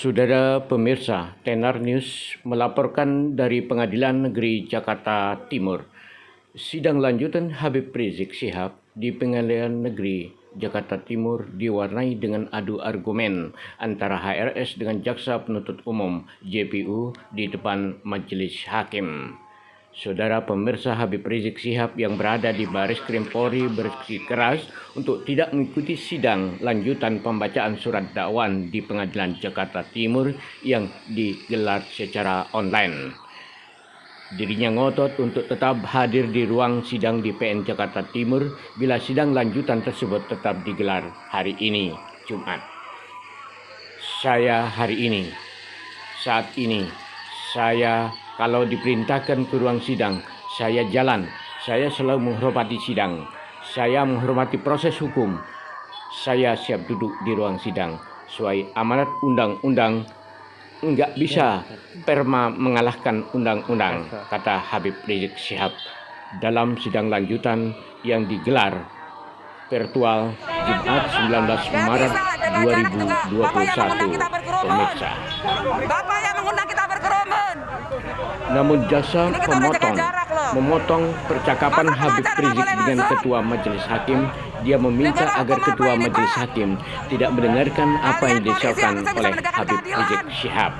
Saudara pemirsa, Tenar News melaporkan dari Pengadilan Negeri Jakarta Timur. Sidang lanjutan Habib Rizik Syihab di Pengadilan Negeri Jakarta Timur diwarnai dengan adu argumen antara HRS dengan Jaksa Penuntut Umum JPU di depan majelis hakim. Saudara pemirsa, Habib Rizik Syihab yang berada di Baris Krim Polri bersikeras untuk tidak mengikuti sidang lanjutan pembacaan surat dakwaan di Pengadilan Jakarta Timur yang digelar secara online. Dirinya ngotot untuk tetap hadir di ruang sidang di PN Jakarta Timur bila sidang lanjutan tersebut tetap digelar hari ini, Jumat. Saat ini, saya kalau diperintahkan ke ruang sidang, saya jalan. Saya selalu menghormati sidang. Saya menghormati proses hukum. Saya siap duduk di ruang sidang. Sesuai amanat undang-undang, enggak bisa perma mengalahkan undang-undang, kata Habib Rizik Syihab dalam sidang lanjutan yang digelar virtual Jumat 19 Maret 2021. Pemirsa. Bapak yang mengundang kita berkerumun. Namun jaksa memotong percakapan Habib Rizik dengan Ketua Majelis Hakim. Dia meminta agar Ketua Majelis Hakim tidak mendengarkan apa yang diucapkan oleh Habib Rizik Syihab.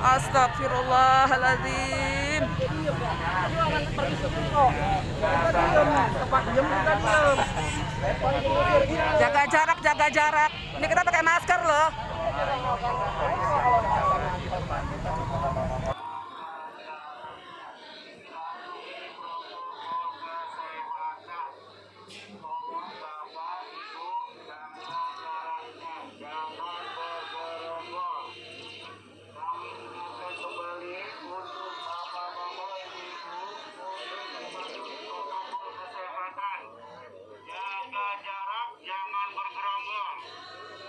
Astagfirullahaladzim. Jaga jarak. Ini kita pakai masker loh.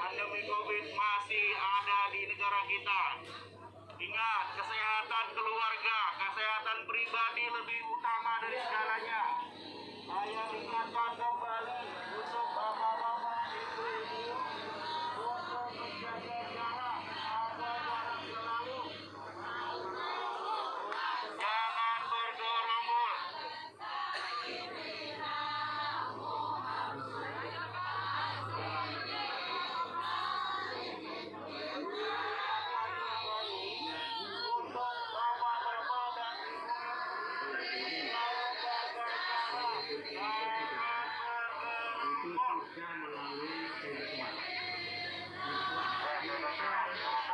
Pandemi COVID masih ada di negara kita. Ingat, kesehatan keluarga, kesehatan pribadi lebih utama dari segalanya. Saya ingatkan kembali untuk bapak-bapak, ibu-ibu, untuk menjaga jarak, ada jarak selalu. Jangan bergerombol.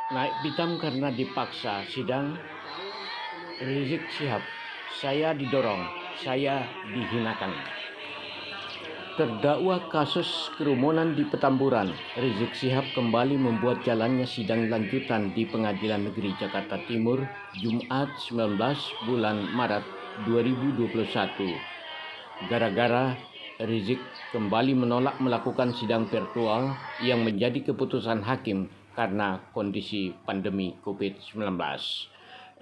Naik pitam karena dipaksa sidang Rizik Syihab. Saya didorong, saya dihinakan. Terdakwa kasus kerumunan di Petamburan, Rizik Syihab kembali membuat jalannya sidang lanjutan di Pengadilan Negeri Jakarta Timur Jumat 19 bulan Maret 2021. Gara-gara Rizik kembali menolak melakukan sidang virtual yang menjadi keputusan hakim karena kondisi pandemi COVID-19.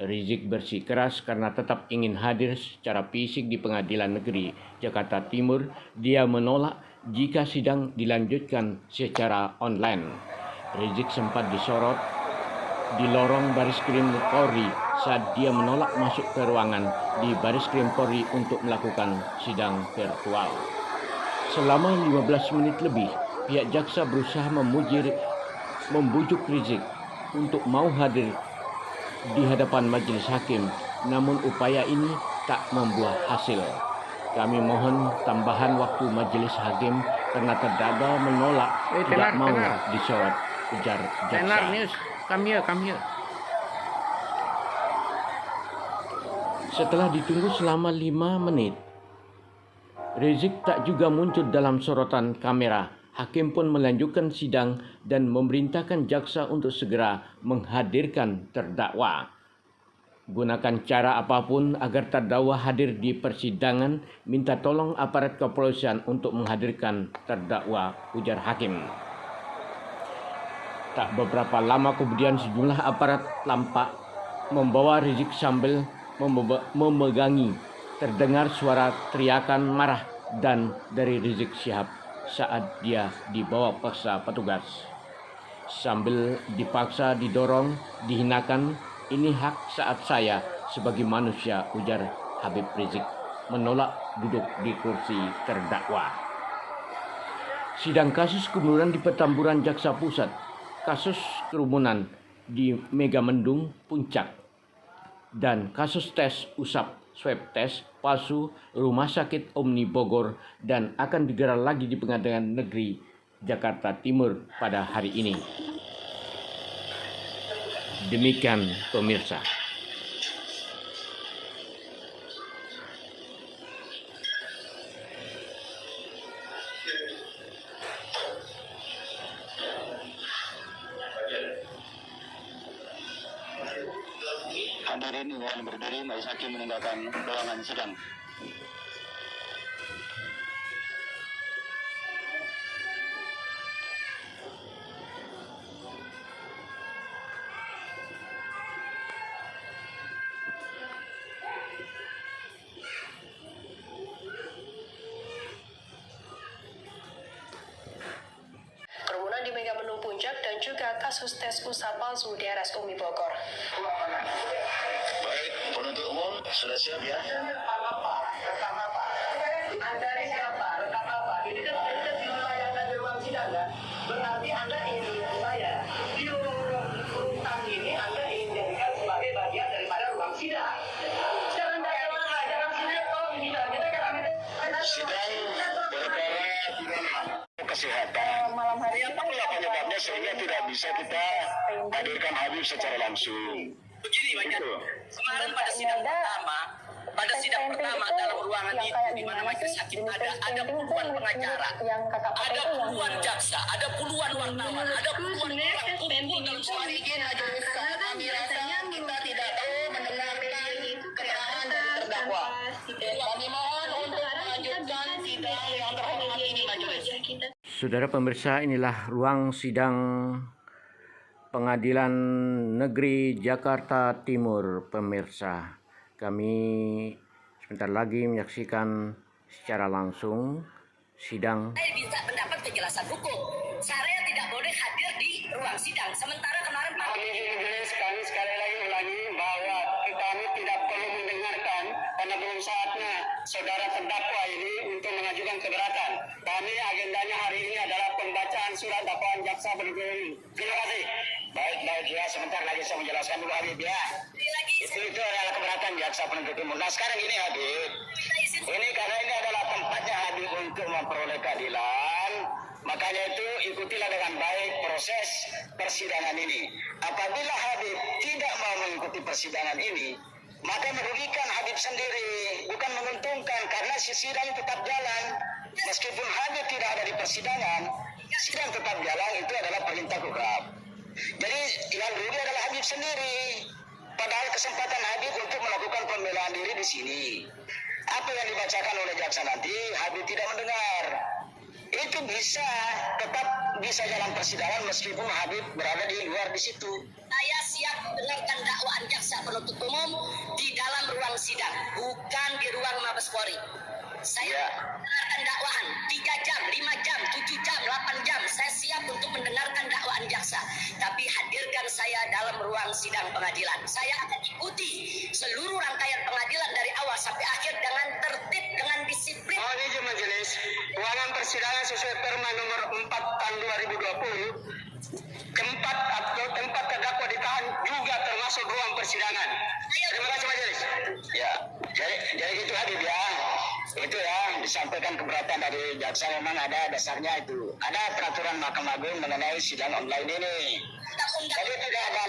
Rizik bersikeras karena tetap ingin hadir secara fisik di Pengadilan Negeri Jakarta Timur. Dia menolak jika sidang dilanjutkan secara online. Rizik sempat disorot di lorong Baris Krim Polri saat dia menolak masuk ke ruangan di Baris Krim Polri untuk melakukan sidang virtual. Selama 15 menit lebih, pihak jaksa berusaha membujuk Rizik untuk mau hadir di hadapan majelis hakim, namun upaya ini tak membuah hasil. Kami mohon tambahan waktu majelis hakim karena terdakwa menolak tidak mau disorot, ujar jaksa. Tenar News, come here. Setelah ditunggu selama 5 menit, Rizik tak juga muncul dalam sorotan kamera. Hakim pun melanjutkan sidang dan memerintahkan jaksa untuk segera menghadirkan terdakwa. Gunakan cara apapun agar terdakwa hadir di persidangan, minta tolong aparat kepolisian untuk menghadirkan terdakwa, ujar hakim. Tak beberapa lama kemudian sejumlah aparat tampak membawa Rizik sambil memegangi. Terdengar suara teriakan marah dan dari Rizik Syihab saat dia dibawa paksa petugas. Sambil dipaksa didorong, dihinakan, ini hak saat saya sebagai manusia, ujar Habib Rizik menolak duduk di kursi terdakwa. Sidang kasus kemunduran di Petamburan Jaksa Pusat, kasus kerumunan di Megamendung Puncak, dan kasus tes usap swab tes palsu Rumah Sakit Omni Bogor dan akan digelar lagi di Pengadilan Negeri Jakarta Timur pada hari ini. Demikian pemirsa. Hadirin yang berdiri, majelis hakim meninggalkan ruangan sidang. Kerumunan di Megamendung Puncak dan juga kasus tes usap palsu di RS Umi Bogor. Baik, penuntut umum sudah siap ya? Anda ini siapa? Rekam apa? Ini kan kita dilayangkan di ruang sidang ya. Berarti Anda ingin saya di ruang ini Anda ingin jadikan sebagai bagian daripada ruang sidang. Jangan dalam sidang tolong sidang kita kan Sidang perkara pidana kesehatan. Malam hari ini Itulah penyebabnya sehingga tidak bisa kita hadirkan Habib secara langsung. Begini banyak. Kemarin pada sidang pertama dalam ruangan itu di mana majelis hakim ada puluhan pengacara, ada puluhan jaksa, ada puluhan wartawan, ada puluhan orang kumpul dalam suara ingin majelis kami rasanya kita tidak tahu mendengarkan keterangan dari terdakwa. Kami mohon untuk melanjutkan sidang yang terhormat ini majelis. Saudara pemirsa, inilah ruang sidang Pengadilan Negeri Jakarta Timur, pemirsa. Kami sebentar lagi menyaksikan secara langsung sidang. Saya bisa mendapat kejelasan hukum. Saya tidak boleh hadir di ruang sidang. Sementara kemarin Pak Kami sekali lagi ulangi bahwa kami tidak perlu mendengarkan karena belum saatnya saudara terdakwa ini untuk mengajukan keberatan. Kami agendanya hari ini adalah pembacaan surat dakwaan jaksa penuntut umum. Terima kasih. Baik ya, sebentar lagi saya menjelaskan dulu Habib ya. Itu adalah keberatan jaksa penuntut umum. Nah sekarang ini Habib, ini karena ini adalah tempatnya Habib untuk memperoleh keadilan, makanya itu ikutilah dengan baik proses persidangan ini. Apabila Habib tidak mau mengikuti persidangan ini, maka merugikan Habib sendiri, bukan menguntungkan, karena sidang tetap jalan. Meskipun Habib tidak ada di persidangan, sidang tetap jalan, itu adalah perintah hukum. Jadi yang rugi adalah Habib sendiri. Padahal kesempatan Habib untuk melakukan pembelaan diri di sini. Apa yang dibacakan oleh jaksa nanti Habib tidak mendengar. Itu tetap bisa jalan persidangan meskipun Habib berada di luar di situ. saya siap mendengarkan dakwaan jaksa penuntut umum di dalam ruang sidang, bukan di ruang Mabes Polri. Saya mendengarkan dakwaan 3 jam, 5 jam, 7 jam, 8 jam. Saya siap untuk mendengarkan dakwaan jaksa. Tapi hadirkan saya dalam ruang sidang pengadilan. Saya akan ikuti seluruh rangkaian pengadilan dari awal sampai akhir dengan tertib, dengan disiplin. Oh ini majelis, ruangan persidangan sesuai Perma nomor 4 tahun 2020, tempat terdakwa ditahan juga termasuk ruang persidangan. Terima kasih majelis. Ya, jadi itu Habib ya. Itu ya, disampaikan keberatan dari jaksa memang ada dasarnya itu. Ada peraturan Mahkamah Agung mengenai sidang online ini. Jadi tidak ada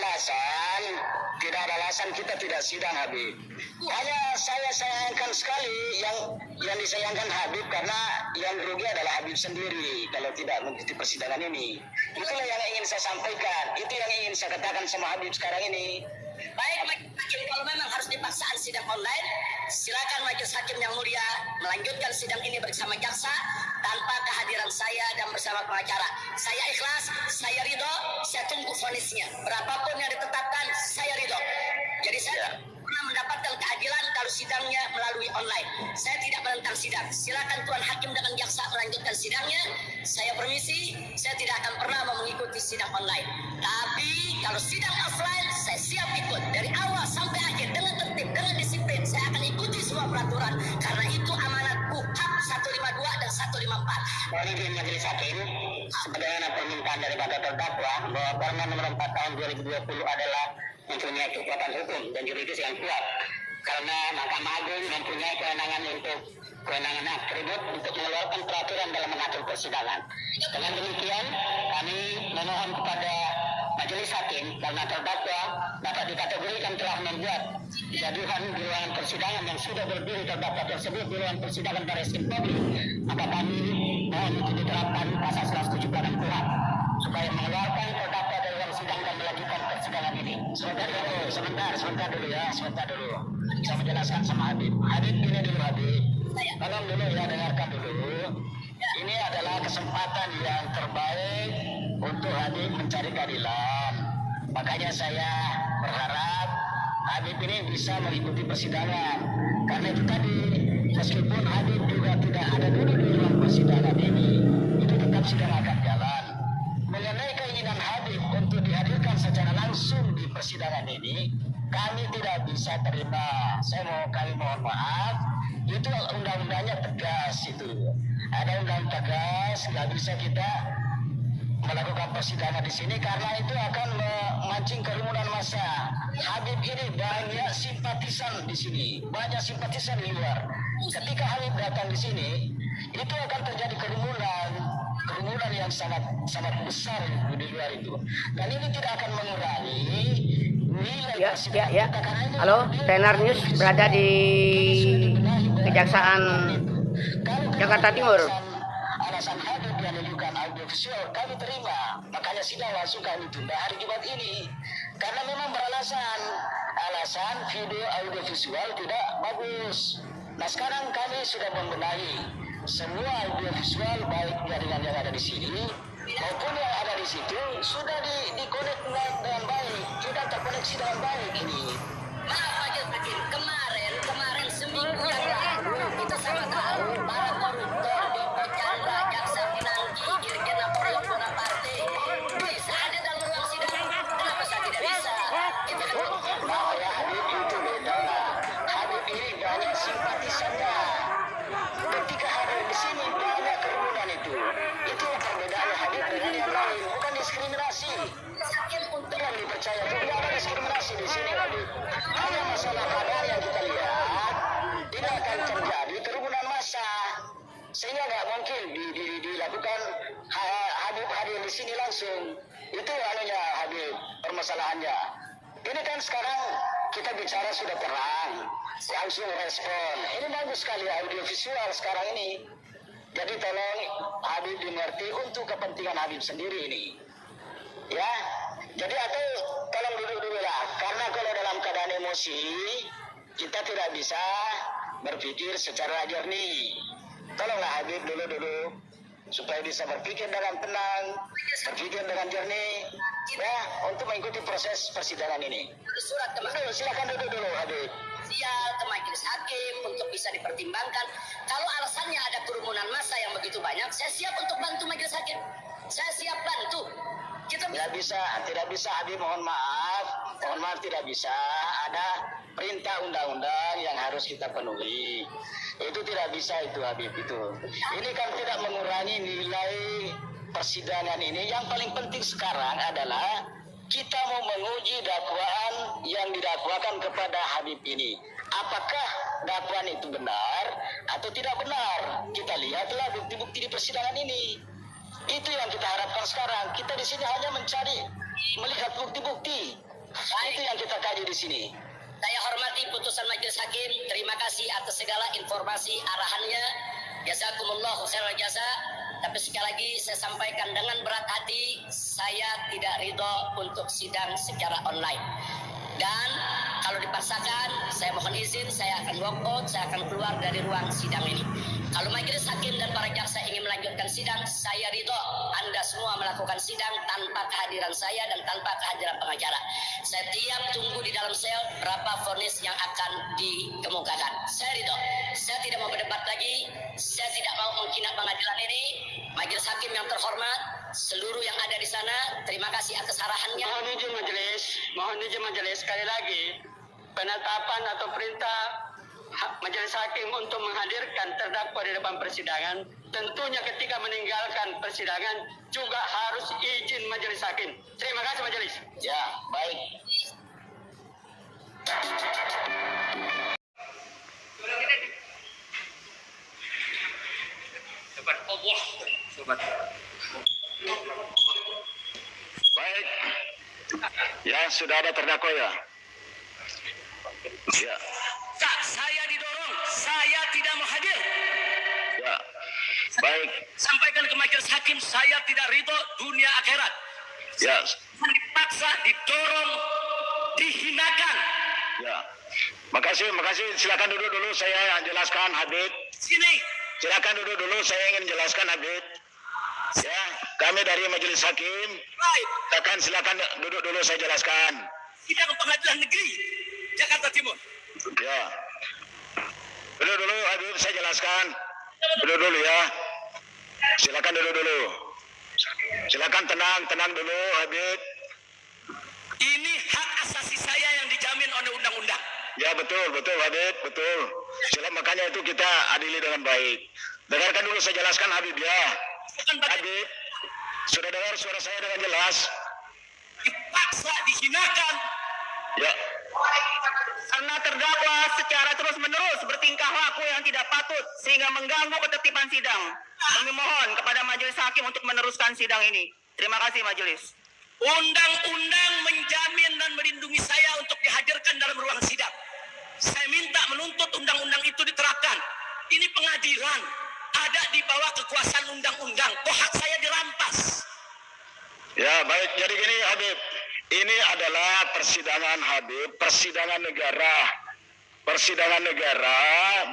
alasan kita tidak sidang Habib. Hanya saya sayangkan sekali yang disayangkan Habib karena yang rugi adalah Habib sendiri kalau tidak mengikuti persidangan ini. Itulah yang ingin saya sampaikan. Itu yang ingin saya katakan sama Habib sekarang ini. Baik, hakim, kalau memang harus dipaksaan sidang online, silakan majelis hakim yang mulia melanjutkan sidang ini bersama jaksa tanpa kehadiran saya dan bersama pengacara. Saya ikhlas, saya ridho, saya tunggu vonisnya. Berapapun yang ditetapkan, saya ridho. Jadi saya pernah mendapatkan keadilan kalau sidang sidangnya melalui online. Saya tidak menentang sidang. Silakan Tuan Hakim dengan jaksa melanjutkan sidangnya. Saya permisi, saya tidak akan pernah mengikuti sidang online. Tapi kalau sidang offline, saya siap ikut dari awal sampai akhir dengan tertib, dengan disiplin. Saya akan ikuti semua peraturan karena itu amanat KUHP 152 dan 154. Oleh Majelis Hakim, sebagaimana permintaan daripada terdakwa bahwa Permen Nomor 4 Tahun 2020 adalah mempunyai kekuatan hukum dan juridis yang kuat karena Mahkamah Agung mempunyai kewenangan atribut untuk mengeluarkan peraturan dalam mengatur persidangan. Dengan demikian, kami memohon kepada Majelis Hakim karena terdakwa dapat dikategorikan telah membuat kegaduhan di ruangan persidangan yang sudah berdiri terdakwa tersebut di ruangan persidangan Barreskrim Polri, maka kami mohon untuk diterapkan pasal 176 KUHP supaya mengeluarkan terdakwa dari ruang sidang dan melanjutkan persidangan ini. Sebentar dulu. Saya menjelaskan sama Habib. Habib ini dulu Habib. Tolong dulu ya, dengarkan dulu. Ini adalah kesempatan yang terbaik untuk Habib mencari keadilan. Makanya saya berharap Habib ini bisa mengikuti persidangan. Karena itu tadi, meskipun Habib juga tidak ada dulu di ruang persidangan ini, itu tetap sidang akan jalan. Mengenai keinginan Habib untuk dihadirkan secara langsung di persidangan ini, kami tidak bisa terima. Kami mohon maaf. Itu undang-undangnya tegas itu. Ada undang tegas, nggak bisa kita melakukan persidangan di sini karena itu akan memancing kerumunan massa. Habib ini banyak simpatisan di sini, banyak simpatisan di luar. Ketika Habib datang di sini, itu akan terjadi kerumunan yang sangat besar di luar itu. Dan ini tidak akan mengurangi nilai persidangan kita karena ini. Halo, Tenar News berada di Kejaksaan Jakarta Timur. Alasan Habib yang menunjukkan audiovisual kami terima, makanya sidang langsung kami tunda hari Jumat ini karena memang beralasan video audiovisual tidak bagus. Nah sekarang kami sudah membenahi semua audiovisual baik jaringan yang ada di sini maupun yang ada di situ sudah dikonek dengan baik, sudah terkoneksi dengan baik ini. Maaf Majelis Hakim, kemarin seminggu yang lalu kita sama tahu para koruptor Joko Chandra, Jaksa Pinangki, Dirjen Apollo Bonaparte bisa ada dalam ruang sidang. Kenapa saya tidak bisa? Kita kan Nah ya Habib itu beda. Habib ini banyak simpatisannya. Ketika hadir di sini banyak kerumunan itu. Itulah perbedaannya Habib dengan yang lain, bukan diskriminasi. Jangan dipercaya, tidak ada diskriminasi di sini Habib. Hanya masalah keadaan yang kita lihat, ini akan terjadi kerumunan massa. Sehingga nggak mungkin dilakukan Habib hadir di sini langsung. Itu anunya Habib, permasalahannya. Ini kan sekarang kita bicara sudah terang, langsung respon. Ini bagus sekali audiovisual sekarang ini. Jadi tolong Habib dimengerti untuk kepentingan Habib sendiri ini. Ya, jadi atau tolong duduk dulu lah. Karena kalau dalam keadaan emosi, kita tidak bisa berpikir secara jernih. Tolonglah Habib dulu supaya bisa berpikir dengan tenang, berpikir dengan jernih, ya, untuk mengikuti proses persidangan ini. surat ke Silakan duduk dulu Habib. ke Majelis Hakim untuk bisa dipertimbangkan. Kalau alasannya ada kerumunan massa yang begitu banyak, saya siap untuk bantu Majelis Hakim. Saya siap bantu. Kita Tidak bisa Habib, mohon maaf tidak bisa. Ada perintah undang-undang yang harus kita penuhi. Itu tidak bisa itu Habib itu. Ini kan tidak mengurangi nilai persidangan ini. Yang paling penting sekarang adalah kita mau menguji dakwaan yang didakwakan kepada Habib ini. Apakah dakwaan itu benar atau tidak benar? Kita lihatlah bukti-bukti di persidangan ini. Itu yang kita harapkan sekarang. Kita di sini hanya melihat bukti-bukti. Itu yang kita kaji di sini. Saya hormati putusan Majelis Hakim. Terima kasih atas segala informasi arahannya. Jazakumullah khairal jasa. Tapi sekali lagi saya sampaikan dengan berat hati, saya tidak ridho untuk sidang secara online. Dan kalau paksakan, saya mohon izin, saya akan walk out, saya akan keluar dari ruang sidang ini. Kalau majelis hakim dan para jaksa ingin melanjutkan sidang, saya ridho Anda semua melakukan sidang tanpa kehadiran saya dan tanpa kehadiran pengacara. Saya tiap tunggu di dalam sel berapa vonis yang akan dikemukakan. Saya ridho. Saya tidak mau berdebat lagi. Saya tidak mau menghina pengadilan ini. Majelis hakim yang terhormat, seluruh yang ada di sana, terima kasih atas arahannya. Mohon izin majelis sekali lagi penetapan atau perintah majelis hakim untuk menghadirkan terdakwa di depan persidangan, tentunya ketika meninggalkan persidangan juga harus izin majelis hakim. Terima kasih majelis. Ya, baik. Baik. Ya, sudah ada terdakwa ya. Ya. Saya didorong, saya tidak mau hadir. Ya. Baik. Sampaikan ke majelis hakim, saya tidak ridho dunia akhirat. Ya. Dipaksa, didorong, dihinakan. Ya. Makasih. Silakan duduk dulu, saya jelaskan Habib. Sini. Silakan duduk dulu, saya ingin jelaskan Habib. Ya, kami dari majelis hakim. Baik. Silakan duduk dulu, saya jelaskan. Sidang Pengadilan Negeri Jakarta Timur. Ya. Duduk dulu Habib, saya jelaskan. Duduk dulu ya. Silakan duduk dulu. Silakan tenang dulu Habib. Ini hak asasi saya yang dijamin oleh undang-undang. Ya betul Habib, betul. Makanya itu kita adili dengan baik. Dengarkan dulu saya jelaskan Habib ya. Habib, sudah dengar suara saya dengan jelas? Dipaksa, dihinakan. Ya. Karena terdakwa secara terus-menerus bertingkah laku yang tidak patut sehingga mengganggu ketertiban sidang. Kami mohon kepada majelis hakim untuk meneruskan sidang ini. Terima kasih majelis. Undang-undang menjamin dan melindungi saya untuk dihadirkan dalam ruang sidang. Saya minta menuntut undang-undang itu diterapkan. Ini pengadilan, ada di bawah kekuasaan undang-undang. Kok hak saya dirampas? Ya baik, jadi gini Habib. Ini adalah persidangan Habib, persidangan negara. Persidangan negara,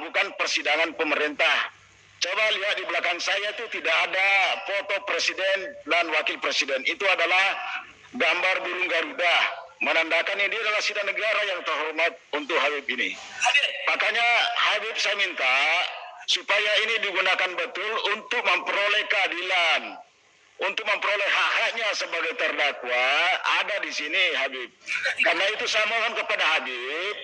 bukan persidangan pemerintah. Coba lihat di belakang saya itu tidak ada foto presiden dan wakil presiden. Itu adalah gambar burung Garuda. Menandakan ini adalah sidang negara yang terhormat untuk Habib ini. Makanya Habib saya minta supaya ini digunakan betul untuk memperoleh keadilan. Untuk memperoleh hak-haknya sebagai terdakwa ada di sini Habib. Karena itu saya mohon kepada Habib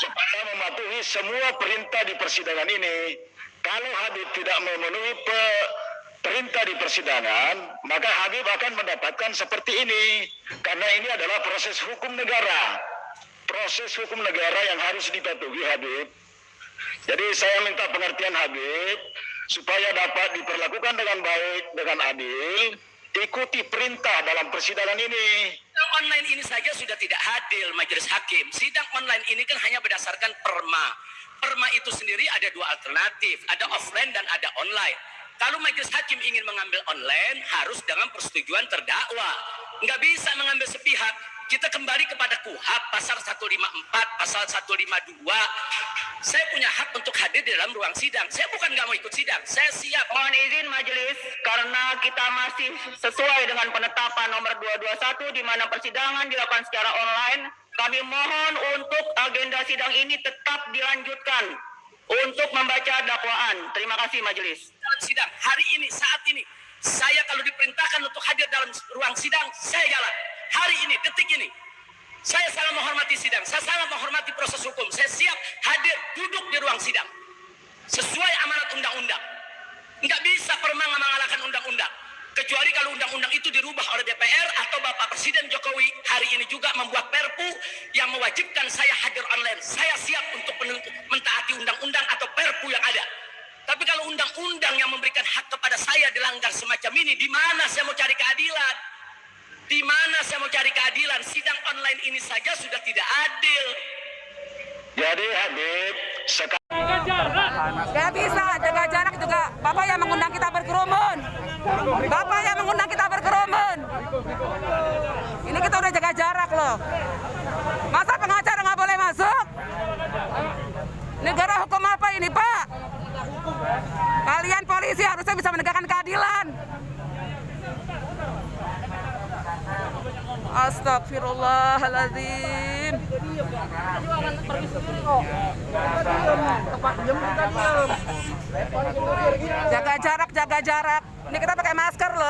supaya mematuhi semua perintah di persidangan ini. Kalau Habib tidak memenuhi perintah di persidangan, maka Habib akan mendapatkan seperti ini. Karena ini adalah proses hukum negara. Proses hukum negara yang harus dipatuhi Habib. Jadi saya minta pengertian Habib supaya dapat diperlakukan dengan baik, dengan adil, ikuti perintah dalam persidangan ini. Sidang online ini saja sudah tidak adil majelis hakim. Sidang online ini kan hanya berdasarkan perma. Perma itu sendiri ada dua alternatif, ada offline dan ada online. Kalau majelis hakim ingin mengambil online, harus dengan persetujuan terdakwa. Nggak bisa mengambil sepihak. Kita kembali kepada KUHP pasal 154, pasal 152. Saya punya hak untuk hadir di dalam ruang sidang. Saya bukan nggak mau ikut sidang. Saya siap. Mohon izin majelis, karena kita masih sesuai dengan penetapan nomor 221 di mana persidangan dilakukan secara online, kami mohon untuk agenda sidang ini tetap dilanjutkan untuk membaca dakwaan. Terima kasih majelis. Dalam sidang hari ini, saat ini, saya kalau diperintahkan untuk hadir dalam ruang sidang, saya jalan. Hari ini, detik ini, saya sangat menghormati sidang. Saya sangat menghormati proses hukum. Saya siap hadir, duduk di ruang sidang sesuai amanat undang-undang. Nggak bisa perma mengalahkan undang-undang. Kecuali kalau undang-undang itu dirubah oleh DPR atau Bapak Presiden Jokowi hari ini juga membuat perpu yang mewajibkan saya hadir online. Saya siap untuk mentaati undang-undang atau perpu yang ada. Tapi kalau undang-undang yang memberikan hak kepada saya dilanggar semacam ini, di mana saya mau cari keadilan? Di mana saya mau cari keadilan? Sidang online ini saja sudah tidak adil. Jadi Habib, Gak bisa jaga jarak juga. Bapak yang mengundang kita berkerumun. Bapak yang mengundang kita berkerumun. Ini kita udah jaga jarak loh. Masa pengacara nggak boleh masuk? Astagfirullahaladzim. Jaga jarak, jaga jarak. Ini kita pakai masker loh.